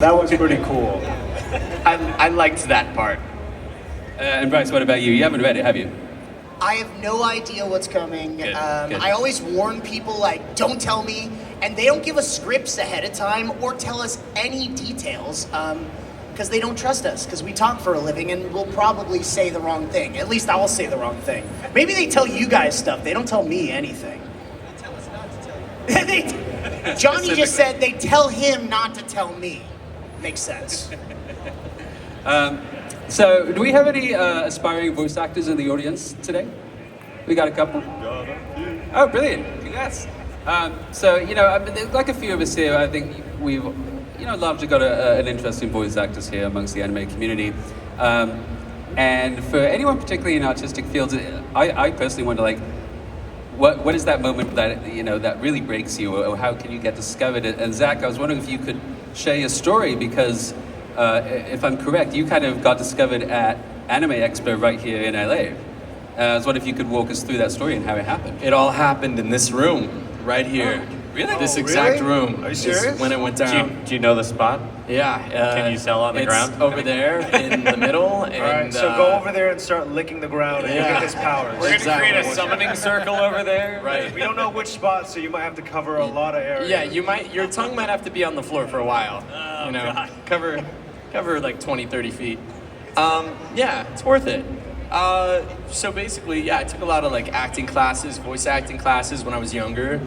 That was pretty cool. I liked that part. And Bryce, what about you? You haven't read it, have you? I have no idea what's coming. Good. I always warn people, like, don't tell me, and they don't give us scripts ahead of time or tell us any details, because they don't trust us, because we talk for a living and we'll probably say the wrong thing. At least I'll say the wrong thing. Maybe they tell you guys stuff, they don't tell me anything. They tell us not to tell you. Johnny just said they tell him not to tell me. Makes sense. So, do we have any aspiring voice actors in the audience today? We got a couple. Oh, brilliant! Congrats. So, I mean, there's like a few of us here. I think we've, largely got an interest in voice actors here amongst the anime community. And for anyone particularly in artistic fields, I personally wonder, like, what is that moment that that really breaks you, or how can you get discovered? And Zach, I was wondering if you could share your story, because if I'm correct, you kind of got discovered at Anime Expo right here in LA. I was wondering if you could walk us through that story and how it happened. It all happened in this room, right here. Really? This exact room. Are you serious? When it went down. Do you know the spot? Yeah. Can you sell on the ground? It's over there in the middle. And, All right, so go over there and start licking the ground and yeah. get his powers. We're gonna Exactly. create a summoning circle over there. Right. We don't know which spot, so you might have to cover a lot of area. Yeah, your tongue might have to be on the floor for a while. Oh, God. God. Cover like 20, 30 feet. Yeah, it's worth it. So basically, yeah, I took a lot of like acting classes, voice acting classes when I was younger.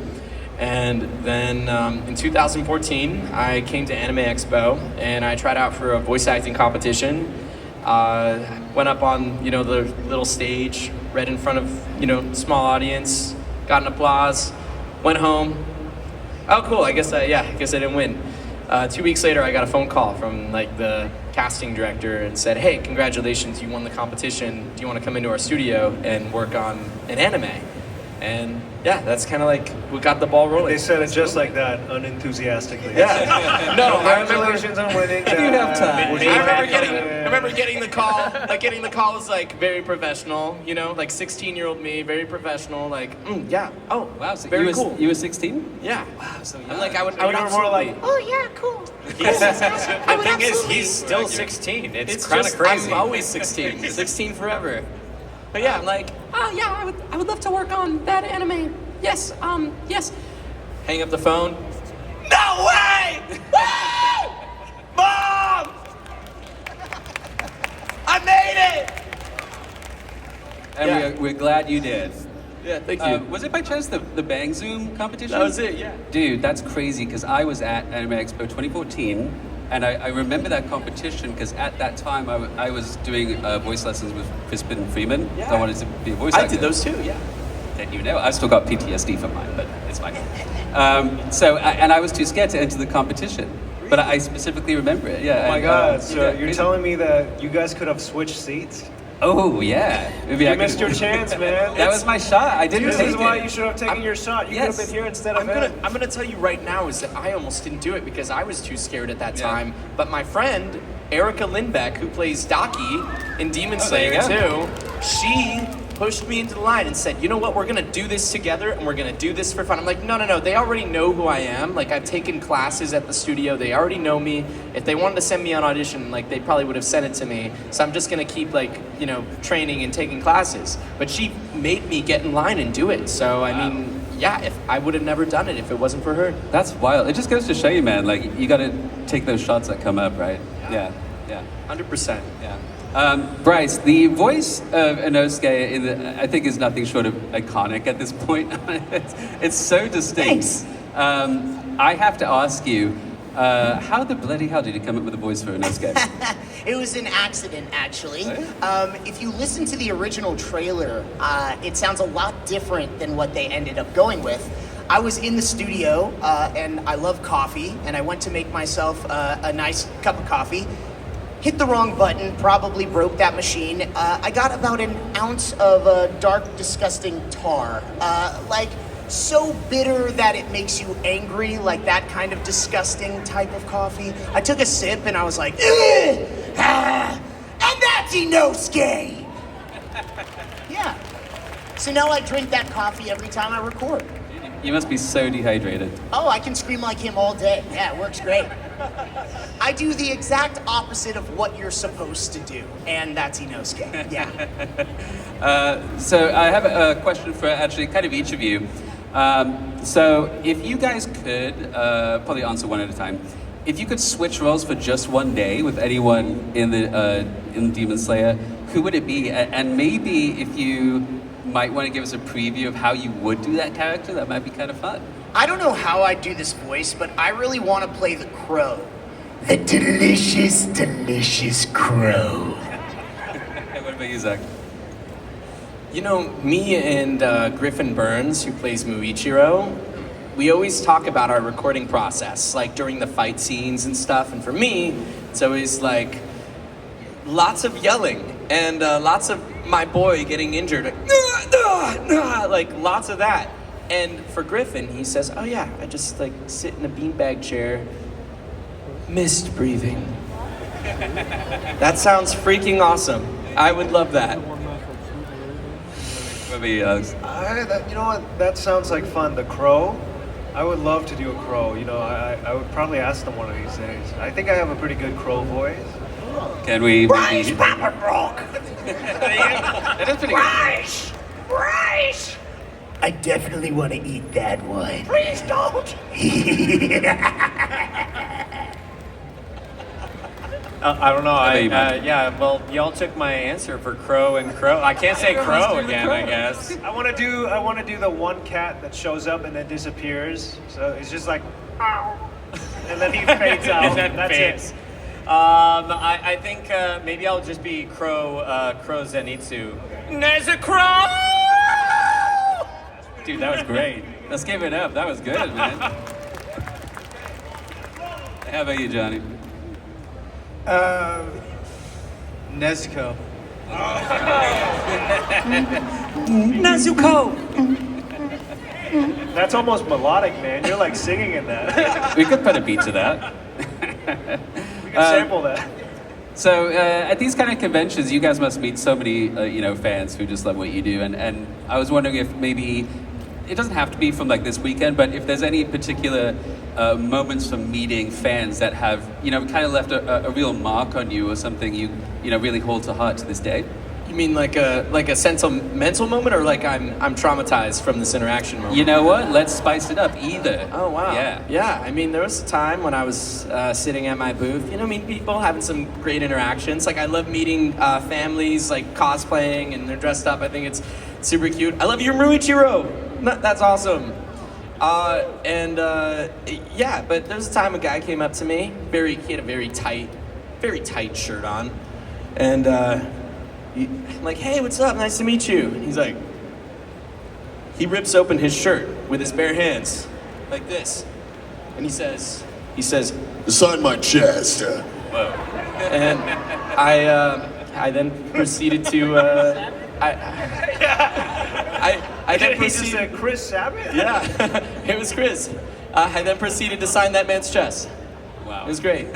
And then in 2014, I came to Anime Expo and I tried out for a voice acting competition. Went up on, the little stage, right in front of, small audience, got an applause, went home. Oh, cool, I guess I didn't win. 2 weeks later, I got a phone call from like the casting director and said, "Hey, congratulations, you won the competition. Do you want to come into our studio and work on an anime?" And yeah, that's kind of like what got the ball rolling. They said it just like that, unenthusiastically. Yeah. No, Congratulations on winning. You have time. I remember getting the call. Like getting the call was like very professional. Like 16-year-old me, very professional. Like, yeah. Oh, Wow, so very you cool. You were 16? Yeah. Wow, so young. I'm like, I would You were more absolutely. like, Oh yeah, cool. The thing is, he's still 16. It's kind of just, crazy. I'm always 16. 16 forever. But yeah, I'm like, oh yeah, I would love to work on that anime. Yes, yes. Hang up the phone. No way! Woo! Mom! I made it! And Yeah. we're glad you did. Yeah, thank you. Was it by chance the Bang Zoom competition? That was it, yeah. Dude, that's crazy, because I was at Anime Expo 2014, and I remember that competition because at that time I was doing voice lessons with Crispin Freeman. Yeah. I wanted to be a voice I actor. did those too, yeah. And I still got PTSD from mine, but it's fine. And I was too scared to enter the competition, but I specifically remember it. Yeah. oh my and, God, so yeah, you're crazy. telling me that you guys could have switched seats? Oh yeah. Maybe I You missed could- your chance, man. That was my shot. I didn't This take is why it. you should have taken your shot. You Yes. could have been here instead of I'm gonna tell you right now is that I almost didn't do it because I was too scared at that Yeah. time. But my friend Erica Lindbeck, who plays Daki in Demon Oh, there Slayer you go. 2, she pushed me into the line and said, "You know what? We're gonna do this together, and we're gonna do this for fun." I'm like, no. They already know who I am. Like, I've taken classes at the studio. They already know me. If they wanted to send me on audition, like, they probably would have sent it to me. So I'm just gonna keep training and taking classes. But she made me get in line and do it. So I mean, yeah, if I would have never done it if it wasn't for her. That's wild. It just goes to show you, man. Like, you got to take those shots that come up, right? Yeah. 100%. Yeah. Bryce, the voice of Inosuke I think is nothing short of iconic at this point. it's so distinct. Thanks. I have to ask you, how the bloody hell did you come up with a voice for Inosuke? It was an accident, actually. Oh, If you listen to the original trailer, it sounds a lot different than what they ended up going with. I was in the studio, and I love coffee, and I went to make myself a nice cup of coffee. Hit the wrong button, probably broke that machine. I got about an ounce of dark, disgusting tar. So bitter that it makes you angry, like that kind of disgusting type of coffee. I took a sip and I was like, "Ugh! And that's Inosuke!" Yeah. So now I drink that coffee every time I record. You must be so dehydrated. Oh, I can scream like him all day. Yeah, it works great. I do the exact opposite of what you're supposed to do, and that's Inosuke. Yeah. So I have a question for actually kind of each of you. So if you guys could, probably answer one at a time. If you could switch roles for just one day with anyone in Demon Slayer, who would it be? And maybe if you might want to give us a preview of how you would do that character, that might be kind of fun. I don't know how I do this voice, but I really want to play the crow. The delicious, delicious crow. What about you, Zach? You know, me and Griffin Burns, who plays Muichiro, we always talk about our recording process, like during the fight scenes and stuff. And for me, it's always like lots of yelling and lots of my boy getting injured, like, like lots of that. And for Griffin, he says, oh yeah, I just like sit in a beanbag chair, mist breathing. That sounds freaking awesome. I would love that. What about you, Alex? You know what? That sounds like fun. The crow. I would love to do a crow. You know, I would probably ask them one of these days. I think I have a pretty good crow voice. Can we maybe... Rice, Papa Rock! That is pretty good. Rice! Rice! I definitely want to eat that one. Please don't! I don't know. Maybe. Yeah, well, y'all took my answer for crow and crow. I can't say crow again, I guess. I want to do the one cat that shows up and then disappears. So it's just like, ow, and then he fades out. And then That's fades. it. I think maybe I'll just be Crow Zenitsu. There's a crow! Dude, that was great. Let's give it up. That was good, man. How about you, Johnny? Nezuko. Nezuko! That's almost melodic, man. You're like singing in that. We could put a beat to that. We can sample that. So at these kind of conventions, you guys must meet so many, fans who just love what you do. And I was wondering if maybe, it doesn't have to be from like this weekend, but if there's any particular moments from meeting fans that have, kind of left a real mark on you or something you really hold to heart to this day. You mean like a sentimental moment, or like I'm traumatized from this interaction moment? You know what? Let's spice it up. Either. Oh wow. Yeah. Yeah. I mean, there was a time when I was sitting at my booth, meeting people, having some great interactions. Like I love meeting families, like cosplaying, and they're dressed up. I think it's super cute. I love your Muichiro. That's awesome. Yeah. But there was a time a guy came up to me. He had a very tight shirt on, and. I'm like, hey, what's up? Nice to meet you. And he's like, he rips open his shirt with his bare hands, like this. And he says, Sign my chest. Whoa. and I then proceeded to, I then He just proceeded, said Chris Sabat? yeah, it was Chris. I then proceeded to sign that man's chest. Wow. It was great.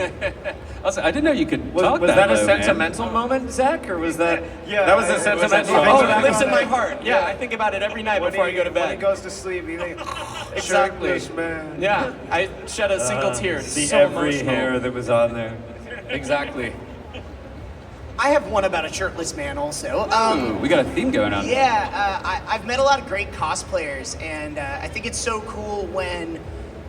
Also, I didn't know you could Was talk that a low, man. sentimental moment, Zach? Or was that... Yeah, that was a it was sentimental a- Oh, moment? it lives in my Yeah. heart. Yeah, I think about it every night before I go to When he bed. goes to sleep, he thinks, Exactly. shirtless man. Yeah, I shed a single tear. It's See so every emotional. hair that was on there. Exactly. I have one about a shirtless man also. Ooh, we got a theme going on. Yeah, I've met a lot of great cosplayers, and I think it's so cool when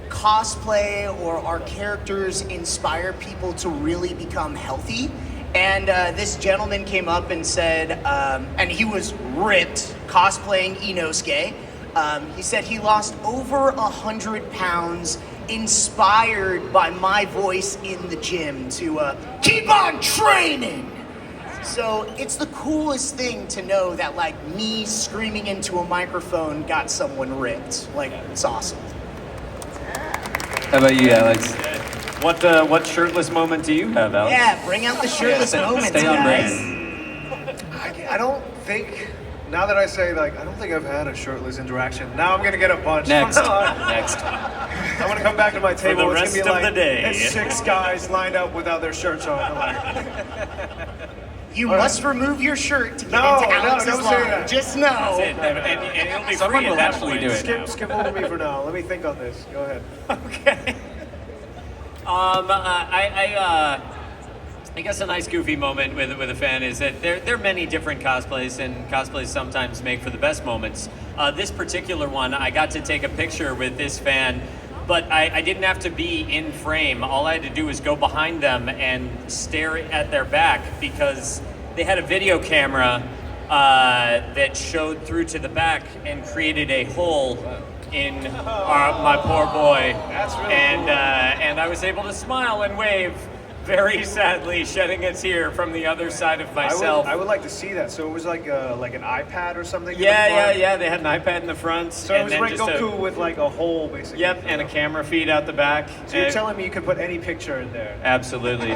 cosplay or our characters inspire people to really become healthy. And this gentleman came up and said, and he was ripped, cosplaying Inosuke. He said he lost over 100 pounds inspired by my voice in the gym to keep on training. So it's the coolest thing to know that like me screaming into a microphone got someone ripped. Like, it's awesome. How about you, Alex? What shirtless moment do you have, Alex? Yeah, bring out the shirtless moments, Stay on guys. brand. I don't think, now that I say, like, I don't think I've had a shirtless interaction. Now I'm going to get a bunch. Next. From now on. Next. I'm going to come back to my table. the It's rest gonna be of like, the day. there's 6 guys lined up without their shirts on. I'm like, You All right. must remove your shirt to get No, into no, Alex's don't say line. that. Just know. That's it. And it'll be Someone free will at that actually point. do it. skip over me for now. Let me think on this. Go ahead. Okay. I guess a nice goofy moment with a fan is that there are many different cosplays, and cosplays sometimes make for the best moments. This particular one, I got to take a picture with this fan, but I didn't have to be in frame. All I had to do was go behind them and stare at their back because they had a video camera that showed through to the back and created a hole in my poor boy. That's really and cool. and I was able to smile and wave, very sadly shedding a tear from the other side of myself. I would like to see that. So it was like an iPad or something? Yeah. They had an iPad in the front. So it was Rengoku with like a hole, basically. Yep, and a camera feed out the back. So you're And- telling me you could put any picture in there? Absolutely.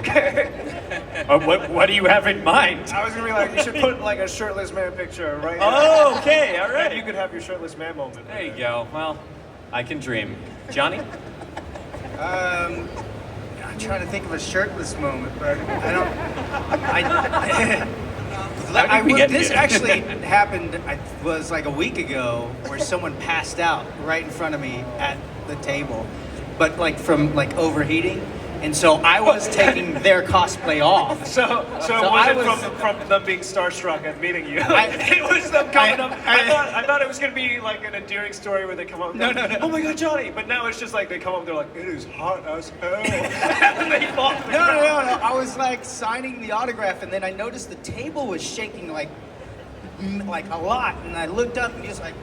What do you have in mind? I was gonna be like, you should put like a shirtless man picture right Oh, okay, all Then right. you could have your shirtless man moment. There you go. Well, I can dream. Johnny? I'm trying to think of a shirtless moment, but I don't. This actually happened. Was like a week ago, where someone passed out right in front of me at the table, but like from like overheating, and so I was taking their cosplay off. So it I wasn't was- from them being starstruck and meeting you. It was them coming up. I thought it was gonna be like an endearing story where they come up. And No, go, no. Oh my God, Johnny! But now it's just like they come up. And they're like, it is hot as hell. And they fall. to the No. ground. I was like signing the autograph, and then I noticed the table was shaking like a lot, and I looked up and he was like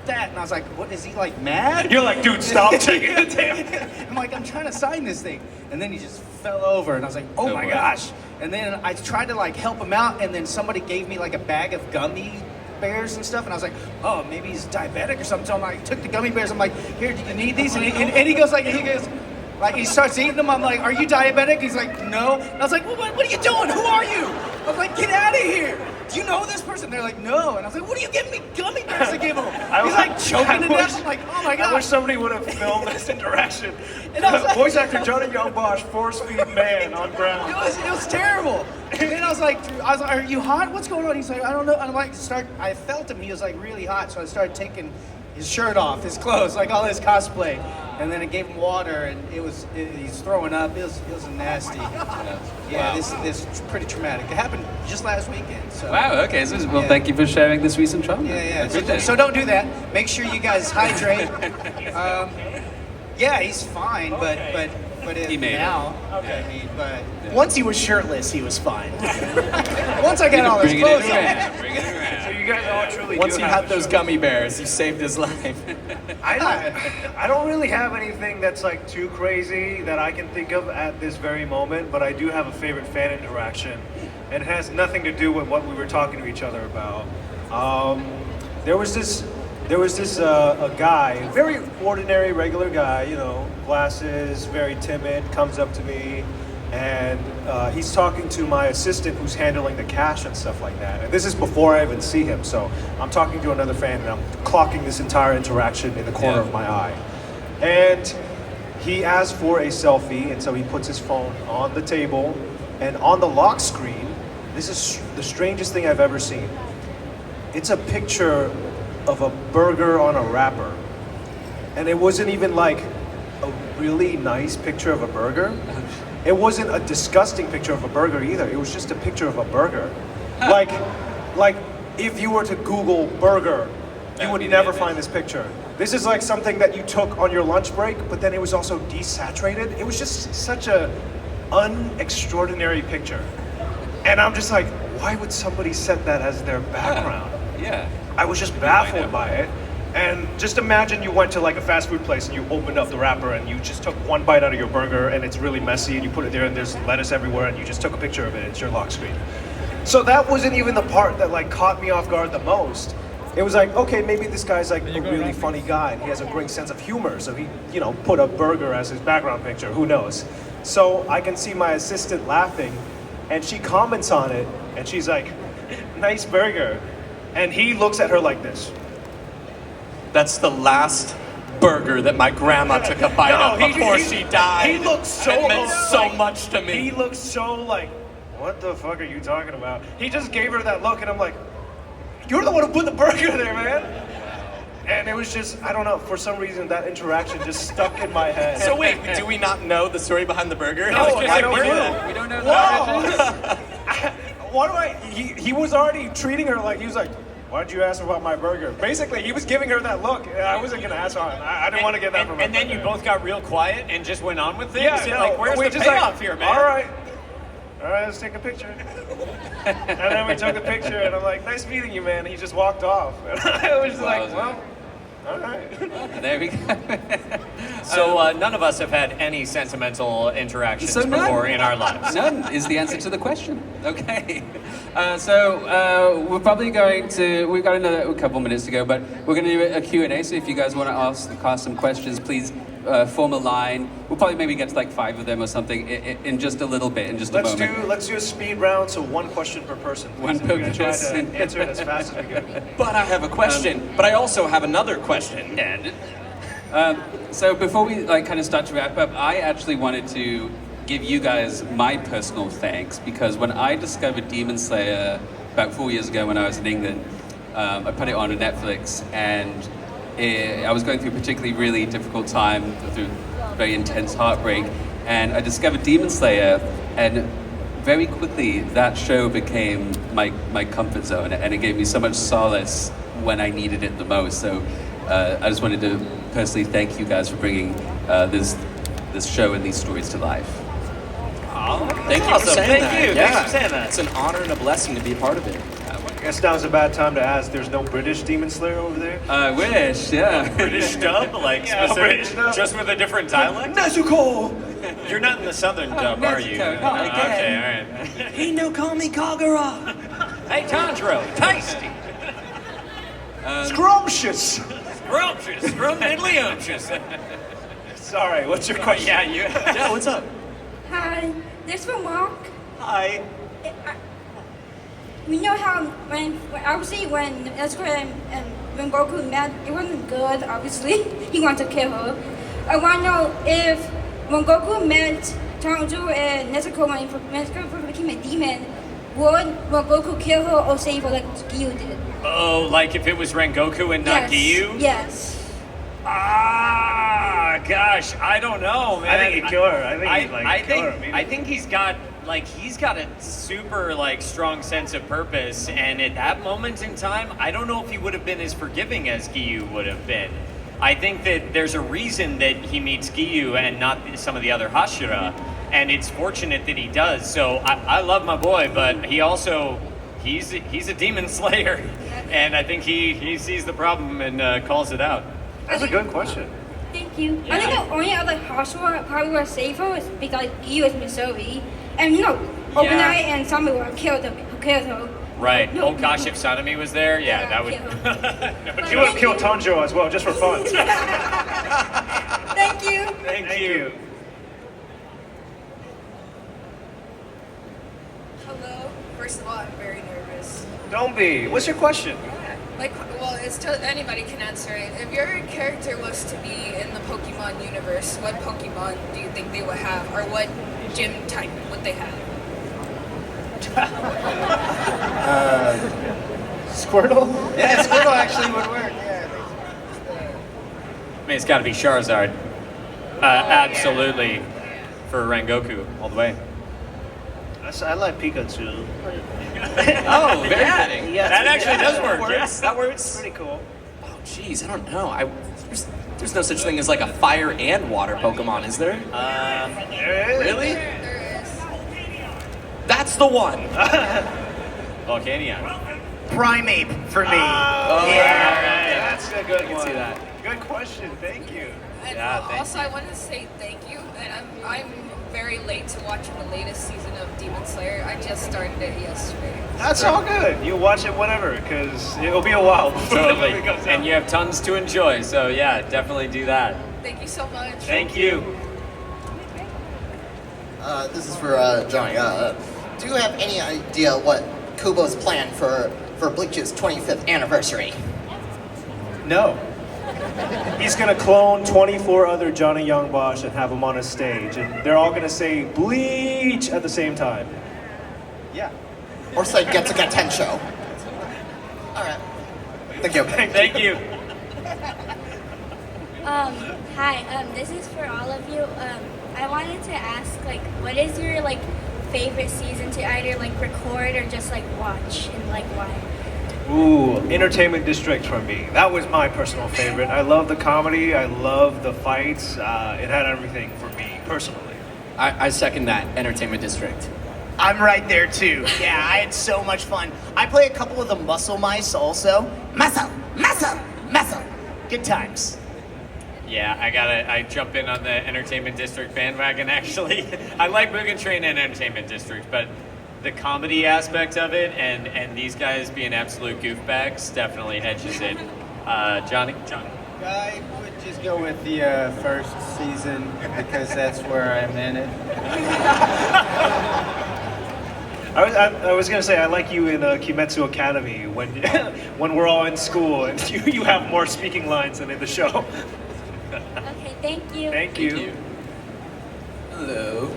that, and I was like, what is he like mad? You're like, dude, stop taking the table. I'm like, I'm trying to sign this thing, and then he just fell over, and I was like, oh my gosh. And then I tried to like help him out, and then somebody gave me like a bag of gummy bears and stuff, and I was like, oh, maybe he's diabetic or something. So I took the gummy bears. I'm like, here, do you need these? And he goes like, he starts eating them. I'm like, are you diabetic? He's like, no. And I was like, well, what are you doing? Who are you? I was like, get out of here. Do you know this person? They're like, no. And I was like, what are you giving me gummy bears to give him? He's like choking to death. I'm like, oh my I God. wish somebody would have filmed this interaction. And I was like- Voice actor Johnny Youngbosh, force-feed man on ground. It was terrible. And then I was like, are you hot? What's going on? He's like, I don't know. And I'm like, I felt him. He was like really hot. So I started taking his shirt off, his clothes, like all his cosplay. And then I gave him water, and he's throwing up. It was nasty. Yeah, this is pretty traumatic. It happened just last weekend. So. Wow. Okay. Well, Yeah. thank you for sharing this recent trauma. Yeah. Good day. So don't do that. Make sure you guys hydrate. Yeah, he's fine, but He made it. now, I mean, but Once he was shirtless, he was fine. once I got all his Bring it clothes in on. around. Bring it around. So you guys all truly Once do you have had a those show. gummy bears, you saved his life. I don't really have anything that's like too crazy that I can think of at this very moment, but I do have a favorite fan interaction, and it has nothing to do with what we were talking to each other about. There was this a guy, very ordinary, regular guy, you know, glasses, very timid, comes up to me, and he's talking to my assistant who's handling the cash and stuff like that. And this is before I even see him, so I'm talking to another fan and I'm clocking this entire interaction in the corner of my eye. And he asked for a selfie, and so he puts his phone on the table, and on the lock screen, this is the strangest thing I've ever seen. It's a picture of a burger on a wrapper. And it wasn't even like a really nice picture of a burger. It wasn't a disgusting picture of a burger either. It was just a picture of a burger. Like if you were to Google burger, you would never find this picture. This is like something that you took on your lunch break, but then it was also desaturated. It was just such a unextraordinary picture. And I'm just like, why would somebody set that as their background? Yeah. I was just baffled by it. And just imagine you went to like a fast food place and you opened up the wrapper and you just took one bite out of your burger and it's really messy and you put it there and there's lettuce everywhere and you just took a picture of it. It's your lock screen. So that wasn't even the part that like caught me off guard the most. It was like, okay, maybe this guy's like a really funny guy and he has a great sense of humor. So he, you know, put a burger as his background picture. Who knows? So I can see my assistant laughing and she comments on it and she's like, nice burger. And he looks at her like this. That's the last burger that my grandma took a bite of before she died. He looks so It meant so like, much to me. He looks so like, what the fuck are you talking about? He just gave her that look, and I'm like, you're the one who put the burger there, man. And it was just, I don't know, for some reason that interaction just stuck in my head. So wait, do we not know the story behind the burger? No, I don't we, know. we don't know Whoa! the What do I? He was already treating her like he was like, why did you ask about my burger? Basically, he was giving her that look. I wasn't gonna ask her. I didn't want to get that from her. And then you both got real quiet and just went on with things. Yeah, And, no, like, where's we the just payoff like, here, man? All right, let's take a picture. And then we took a picture, and I'm like, nice meeting you, man. And he just walked off. And I was just like, well, all right. There we go. So none of us have had any sentimental interactions So none. before in our lives. None is the answer to the question. Okay. We're probably going to, we've got another couple minutes to go, but we're going to do a Q&A, so if you guys want to ask some questions, please form a line. We'll probably maybe get to like 5 of them or something in just a little bit, in just a moment. Let's do a speed round, so 1 question per person. Please. One And per we're gonna try person. to answer it as fast as we can. But I have a question. But I also have another question. So before we like kind of start to wrap up, I actually wanted to give you guys my personal thanks, because when I discovered Demon Slayer about 4 years ago when I was in England, I put it on Netflix, and I was going through a particularly really difficult time, through very intense heartbreak, and I discovered Demon Slayer, and very quickly that show became my comfort zone, and it gave me so much solace when I needed it the most. So I just wanted to personally thank you guys for bringing this show and these stories to life. Thank you for awesome. saying Thank that. you. Yeah. Thanks for saying that. It's an honor and a blessing to be a part of it. I guess now's a bad time to ask. There's no British Demon Slayer over there. I wish, yeah. British dub, like specific, British dub. just with a different dialect. Nezuko! You're not in the southern dub, are you? Nezuko, not Okay, again. all right. He no call me Kagura. Hey, Tandro, tasty, Scrumptious! scrumptious, scrumptious. Sorry, what's your question? Yeah, you. Yeah, what's up? Hi, this for Mark. Hi. We know how when obviously when Nezuko and when Goku met, it wasn't good. Obviously, he wanted to kill her. I want to know if when Goku met Tanjiro and Nezuko when Nezuko became a demon, would Goku kill her or save her like Gyu did? Oh, like if it was Rengoku and not Giyu? Yes. Ah, gosh, I don't know, man. I think he'd kill her. I think he'd like kill her. I think he's got a super strong sense of purpose, and at that moment in time, I don't know if he would have been as forgiving as Giyu would have been. I think that there's a reason that he meets Giyu and not some of the other Hashira, and it's fortunate that he does. So I love my boy, but he also he's a demon slayer, and I think he sees the problem and calls it out. That's a good question. Thank you. Yeah. I think the only other Hashira probably would save her is because Gyu is Missouri, and Obinai and Sami would kill her. Right. No, Oh gosh, if Sanemi was there, yeah, that would. kill You would have killed Tanjiro as well, just for fun. Thank you. Thank you. Hello. First of all, I'm very nervous. Don't be. What's your question? Anybody can answer it. If your character was to be in the Pokemon universe, what Pokemon do you think they would have, or what gym type would they have? Squirtle? Yeah, Squirtle actually would work. Yeah. I mean, it's got to be Charizard. Absolutely, for Rengoku all the way. I like Pikachu. Oh, very fitting. Yeah, That actually does that work. works. Yes, That works. Pretty cool. Oh, jeez, I don't know. There's no such thing as like a fire and water Pokemon, is there? Really? There is. That's the one. Volcanion. Primeape for me. That's a good I can one. see that. Good question. Thank you. And Yeah, thank also, I want to say thank you. And I'm very late to watching the latest season of Demon Slayer. I just started it yesterday. That's all good. You watch it whenever, because it'll be a while before Totally. it comes out. And you have tons to enjoy, so yeah, definitely do that. Thank you so much. Thank you. This is for Johnny. Do you have any idea what Kubo's plan for Bleach's 25th anniversary? No. He's gonna clone 24 other Johnny Youngbosh and have them on a stage, and they're all gonna say "Bleach" at the same time. Yeah. Or say Get to Get 10 show? All right. Thank you. Thank you. Hi, this is for all of you. I wanted to ask, like, what is your, like, favorite season to either, like, record or just, like, watch, and, like, why? Ooh, Entertainment District for me. That was my personal favorite. I love the comedy. I love the fights. It had everything for me personally. I second that. Entertainment District. I'm right there too. Yeah, I had so much fun. I play a couple of the muscle mice also. Muscle, muscle, muscle. Good times. Yeah, I jump in on the Entertainment District bandwagon actually. I like Mugen Train and Entertainment District, but the comedy aspect of it and these guys being absolute goofbags definitely edges it. Johnny? I would just go with the first season because that's where I'm in it. I was gonna say I like you in Kimetsu Academy when when we're all in school and you have more speaking lines than in the show. Okay, thank you. Thank you. Hello.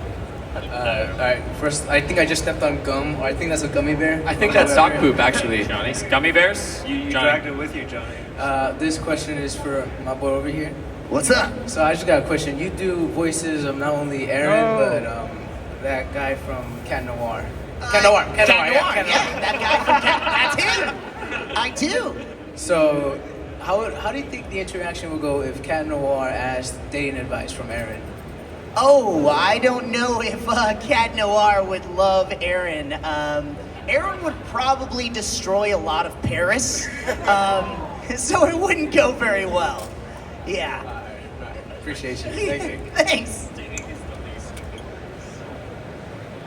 Alright, first, I think I just stepped on gum, or I think that's a gummy bear. I think that's dog poop, actually. Johnny? Gummy bears? You Johnny. dragged it with you, Johnny. This question is for my boy over here. What's up? So I just got a question. You do voices of not only Aaron, but that guy from Cat Noir. Cat Noir, Yeah, that guy from Cat, that's him. I do. So, how do you think the interaction will go if Cat Noir asked dating advice from Aaron? Oh, I don't know if Cat Noir would love Aaron. Aaron would probably destroy a lot of Paris, so it wouldn't go very well. Yeah. Appreciate you. Thank you. Thanks.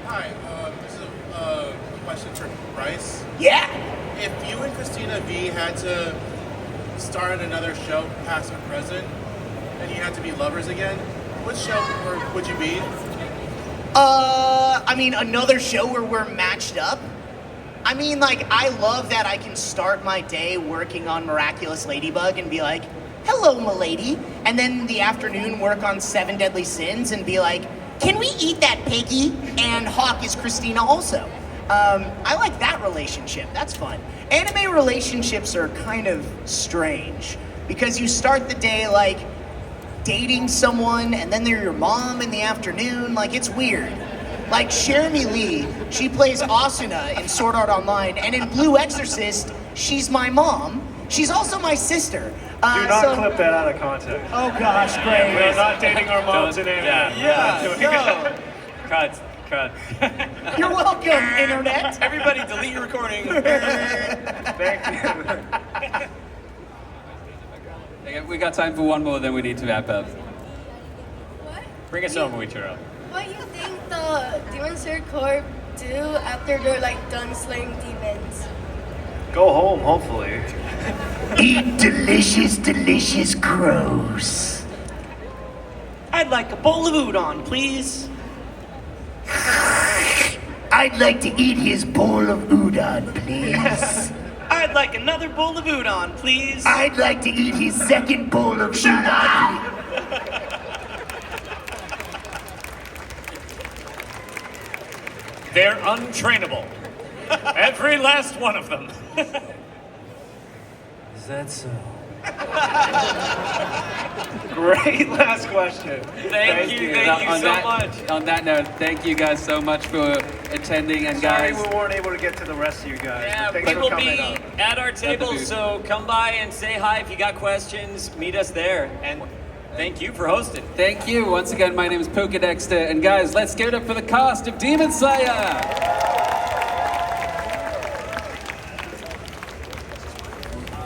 Hi, this is a question for Bryce. Yeah. If you and Christina V had to start another show, past or present, and you had to be lovers again, which show would you be? I mean, another show where we're matched up. I mean, like, I love that I can start my day working on Miraculous Ladybug and be like, hello, m'lady. And then in the afternoon work on Seven Deadly Sins and be like, can we eat that piggy? And Hawk is Christina also. I like that relationship. That's fun. Anime relationships are kind of strange because you start the day like dating someone and then they're your mom in the afternoon. Like, it's weird. Like Jeremy Lee, she plays Asuna in Sword Art Online, and in Blue Exorcist, she's my mom. She's also my sister. Do not clip that out of context. Oh gosh, great. We're not dating our moms in anime. Yeah. Cut. You're welcome, internet. Everybody delete your recording. Thank you. Okay, we got time for one more, then we need to wrap up. What? Bring us home, Uichiro. What do you think the Demon Slayer Corps do after they're like done slaying demons? Go home, hopefully. Eat delicious, delicious crows. I'd like a bowl of udon, please. I'd like to eat his bowl of udon, please. I'd like another bowl of udon, please. I'd like to eat his second bowl of udon. They're untrainable. Every last one of them. Is that so? Great last question. Thank you so much. On that note, thank you guys so much for attending, and Sorry guys. we weren't able to get to the rest of you guys. Yeah, but thanks we for will coming be up. at our table, booth. so come by and say hi if you got questions. Meet us there, and thank you for hosting. Thank you. Once again, my name is Pokedexter, and guys, let's give it up for the cast of Demon Slayer.